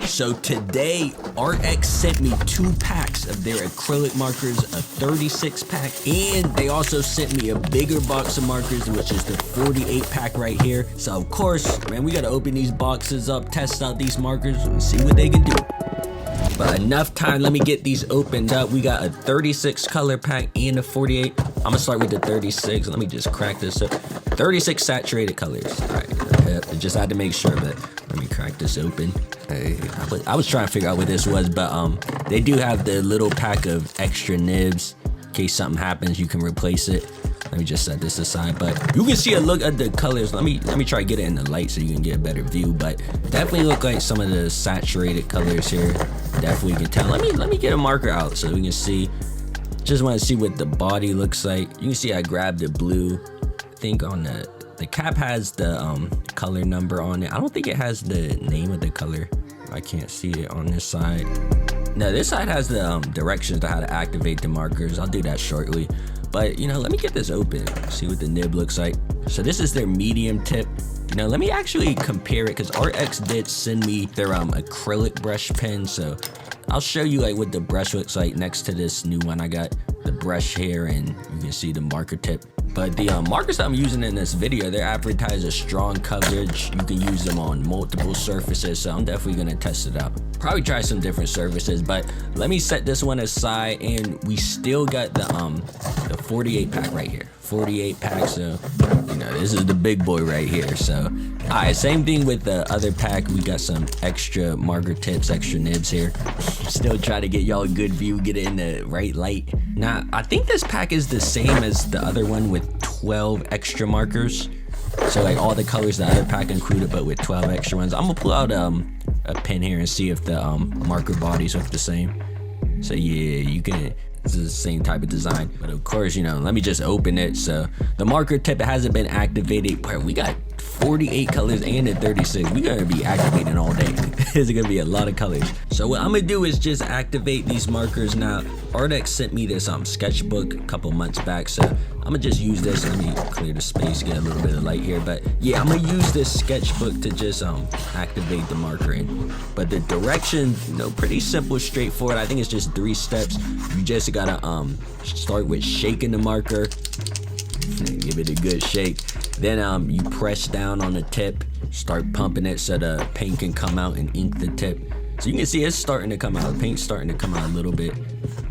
So today, ARRTX sent me 2 packs of their acrylic markers, a 36 pack, and they also sent me a bigger box of markers, which is the 48 pack right here. So of course, man, we gotta open these boxes up, test out these markers, and see what they can do. But enough time, let me get these opened up. We got a 36 color pack and a 48. I'm gonna start with the 36. Let me just crack this up. 36 saturated colors. All right, I just had to make sure, but let me crack this open. Hey, I was trying to figure out what this was, but they do have the little pack of extra nibs. In case something happens, you can replace it. Let me just set this aside, but you can see a look at the colors. Let me try to get it in the light so you can get a better view, but definitely look like some of the saturated colors here. Definitely can tell. Let me get a marker out so we can see. Just want to see what the body looks like. You can see I grabbed the blue. I think on the cap has the color number on it. I don't think it has the name of the color. I can't see it on this side. No, this side has the directions to how to activate the markers. I'll do that shortly. But, you know, let me get this open, see what the nib looks like. So this is their medium tip. You know, let me actually compare it, because ARRTX did send me their acrylic brush pen. So I'll show you like what the brush looks like next to this new one. I got the brush here, and you can see the marker tip. But the markers that I'm using in this video, they're advertised as strong coverage. You can use them on multiple surfaces, so I'm definitely gonna test it out. Probably try some different surfaces, but let me set this one aside, and we still got the 48 pack right here. 48 pack, so you know, this is the big boy right here. So alright, same thing with the other pack. We got some extra marker tips, extra nibs here. Still trying to get y'all a good view, get it in the right light. Now, I think this pack is the same as the other one with 12 extra markers. So like all the colors the other pack included, but with 12 extra ones. I'm gonna pull out a pen here and see if the marker bodies look the same. So yeah, you can. This is the same type of design, but of course, you know, let me just open it. So the marker tip hasn't been activated, but we got 48 colors and a 36. We're gonna be activating all day. There's gonna be a lot of colors. So what I'm gonna do is just activate these markers. Now, ARRTX sent me this sketchbook a couple months back, so I'm gonna just use this. Let me clear the space, get a little bit of light here. But yeah, I'm gonna use this sketchbook to just activate the marker in. But the direction, you know, pretty simple, straightforward. I think it's just 3 steps. You just gotta start with shaking the marker, give it a good shake. Then you press down on the tip, start pumping it so the paint can come out and ink the tip. So you can see it's starting to come out. The paint's starting to come out a little bit.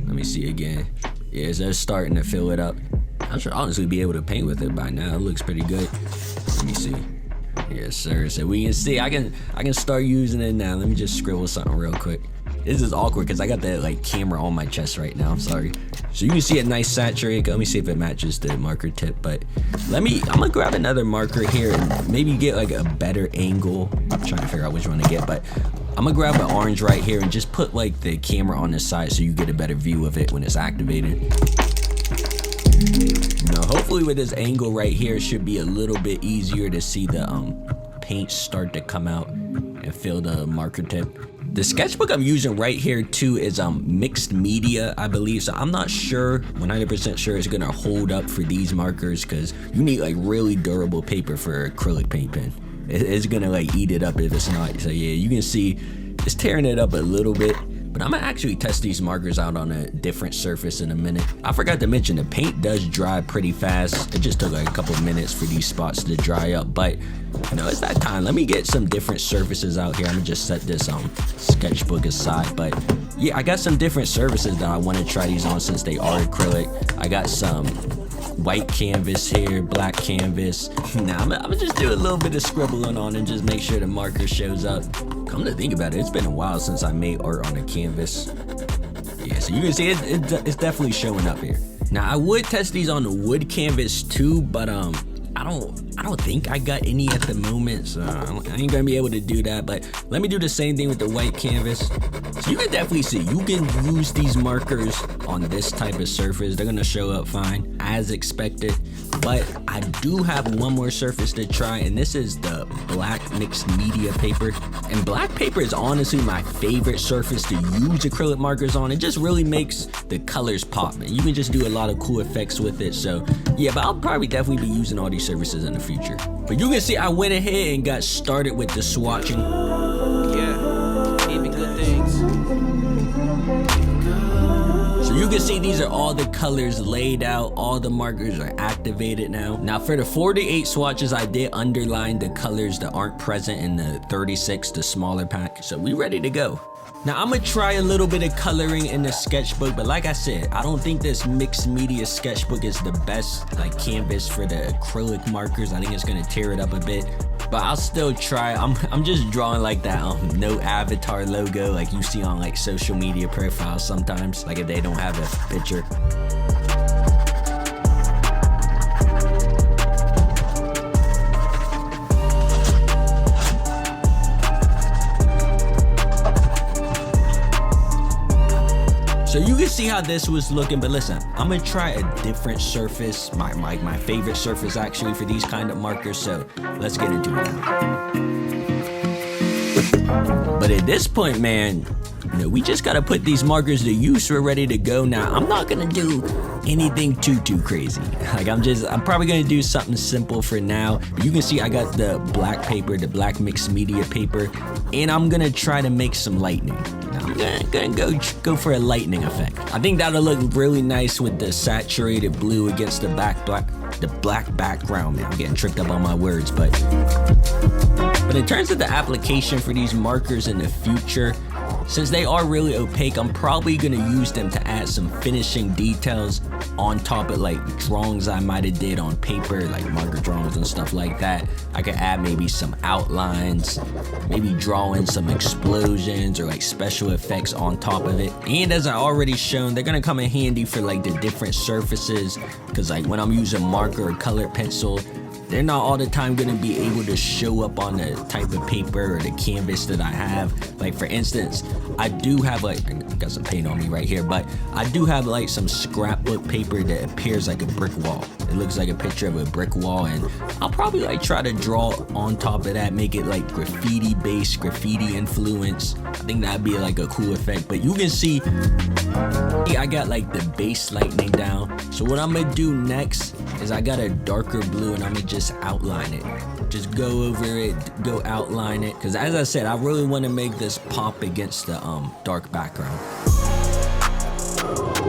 Let me see again. Yeah, so it's starting to fill it up. I should honestly be able to paint with it by now. It looks pretty good. Let me see. Yes, sir. So we can see I can start using it now. Let me just scribble something real quick. This is awkward because I got the like camera on my chest right now. I'm sorry. So you can see a nice saturated. Let me see if it matches the marker tip. But I'm gonna grab another marker here and maybe get like a better angle. I'm trying to figure out which one to get, but I'm gonna grab an orange right here and just put like the camera on this side so you get a better view of it when it's activated. Now, hopefully with this angle right here, it should be a little bit easier to see the paint start to come out and fill the marker tip. The sketchbook I'm using right here too is mixed media, I believe. So I'm not sure, 100% sure it's gonna hold up for these markers, because you need like really durable paper for acrylic paint pen. It's gonna like eat it up if it's not. So yeah, you can see it's tearing it up a little bit. But I'm gonna actually test these markers out on a different surface in a minute. I forgot to mention the paint does dry pretty fast. It just took like a couple minutes for these spots to dry up, but you know, it's that time. Let me get some different surfaces out here. I'm gonna just set this sketchbook aside. But yeah, I got some different surfaces that I want to try these on since they are acrylic. I got some white canvas here, black canvas. Now I'm gonna just do a little bit of scribbling on and just make sure the marker shows up. Come to think about it, it's been a while since I made art on a canvas. Yeah, so you can see it's definitely showing up here. Now I would test these on the wood canvas too, but I don't think I got any at the moment, so I ain't gonna be able to do that. But let me do the same thing with the white canvas. So you can definitely see you can use these markers on this type of surface. They're gonna show up fine as expected. But I do have one more surface to try, and this is the black mixed media paper. And black paper is honestly my favorite surface to use acrylic markers on. It just really makes the colors pop, and you can just do a lot of cool effects with it. So yeah, but I'll probably definitely be using all these surfaces in the future. But you can see I went ahead and got started with the swatching. Yeah, even see, these are all the colors laid out. All the markers are activated now. Now for the 48 swatches, I did underline the colors that aren't present in the 36, the smaller pack. So we ready to go. Now I'm gonna try a little bit of coloring in the sketchbook, but like I said, I don't think this mixed media sketchbook is the best like canvas for the acrylic markers. I think it's gonna tear it up a bit, but I'll still try. I'm just drawing like that no avatar logo like you see on like social media profiles sometimes, like if they don't have a picture. So you can see how this was looking, but listen, I'm gonna try a different surface, my favorite surface actually for these kind of markers, so let's get into it now. But at this point, man, you know, we just gotta put these markers to use. We're ready to go now. I'm not gonna do anything too crazy. Like I'm probably gonna do something simple for now. But you can see I got the black paper, the black mixed media paper, and I'm gonna try to make some lightning. I'm gonna go for a lightning effect. I think that'll look really nice with the saturated blue against the black background. Man, I'm getting tripped up on my words, but in terms of the application for these markers in the future, since they are really opaque, I'm probably gonna use them to add some finishing details on top of like drawings I might have did on paper, like marker drawings and stuff like that. I could add maybe some outlines, maybe draw in some explosions or like special effects on top of it. And as I already shown, they're gonna come in handy for like the different surfaces, because like when I'm using marker or colored pencil, they're not all the time gonna be able to show up on the type of paper or the canvas that I have. Like for instance, I do have like, I got some paint on me right here, but I do have like some scrapbook paper that appears like a brick wall. It looks like a picture of a brick wall, and I'll probably like try to draw on top of that, make it like graffiti based, graffiti influence. I think that'd be like a cool effect. But you can see I got like the base lightning down. So what I'm gonna do next is I got a darker blue and I'm gonna just outline it. Just go over it, go outline it. Cause as I said, I really wanna make this pop against the dark background.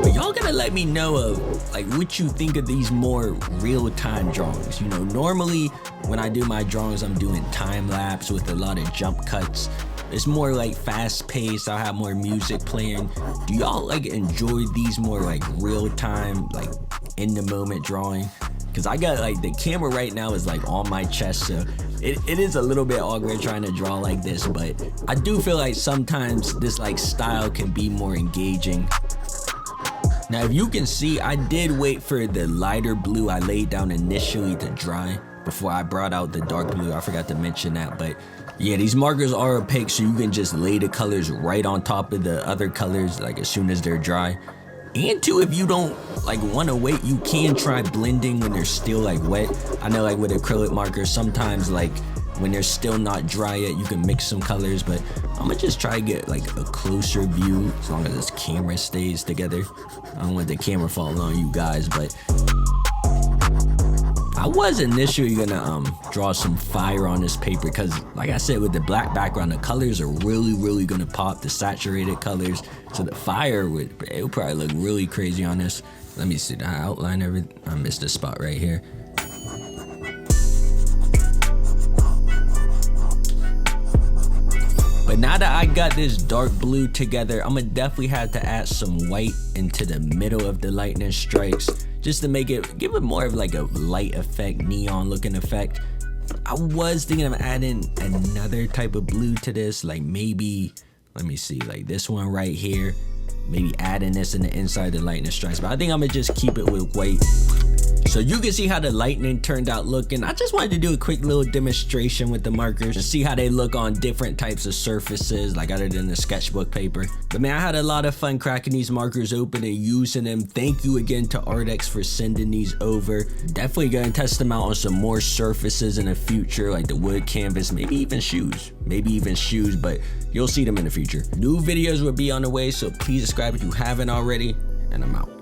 But y'all gotta let me know of like what you think of these more real-time drawings. You know, normally when I do my drawings, I'm doing time lapse with a lot of jump cuts. It's more like fast paced. I'll have more music playing. Do y'all like enjoy these more like real time, like in the moment drawing? Cause I got like the camera right now is like on my chest, so it is a little bit awkward trying to draw like this, but I do feel like sometimes this like style can be more engaging. Now if you can see, I did wait for the lighter blue I laid down initially to dry before I brought out the dark blue. I forgot to mention that, but yeah, these markers are opaque, so you can just lay the colors right on top of the other colors like as soon as they're dry. And too, if you don't like want to wait, you can try blending when they're still like wet. I know like with acrylic markers, sometimes like when they're still not dry yet, you can mix some colors, but I'm gonna just try to get like a closer view as long as this camera stays together. I don't want the camera falling on you guys, but I was initially gonna draw some fire on this paper because like I said, with the black background, the colors are really gonna pop, the saturated colors. So the fire would probably look really crazy on this. Let me see, I outline everything. I missed a spot right here. But now that I got this dark blue together, I'm gonna definitely have to add some white into the middle of the lightning strikes, just to make it, give it more of like a light effect, neon looking effect. I was thinking of adding another type of blue to this, like maybe, let me see, like this one right here, maybe adding this in the inside of the lightning strikes, but I think I'm gonna just keep it with white. So you can see how the lightning turned out looking. I just wanted to do a quick little demonstration with the markers to see how they look on different types of surfaces, like other than the sketchbook paper. But man, I had a lot of fun cracking these markers open and using them. Thank you again to ARRTX for sending these over. Definitely gonna test them out on some more surfaces in the future, like the wood canvas, maybe even shoes, but you'll see them in the future. New videos will be on the way, so please subscribe if you haven't already, and I'm out.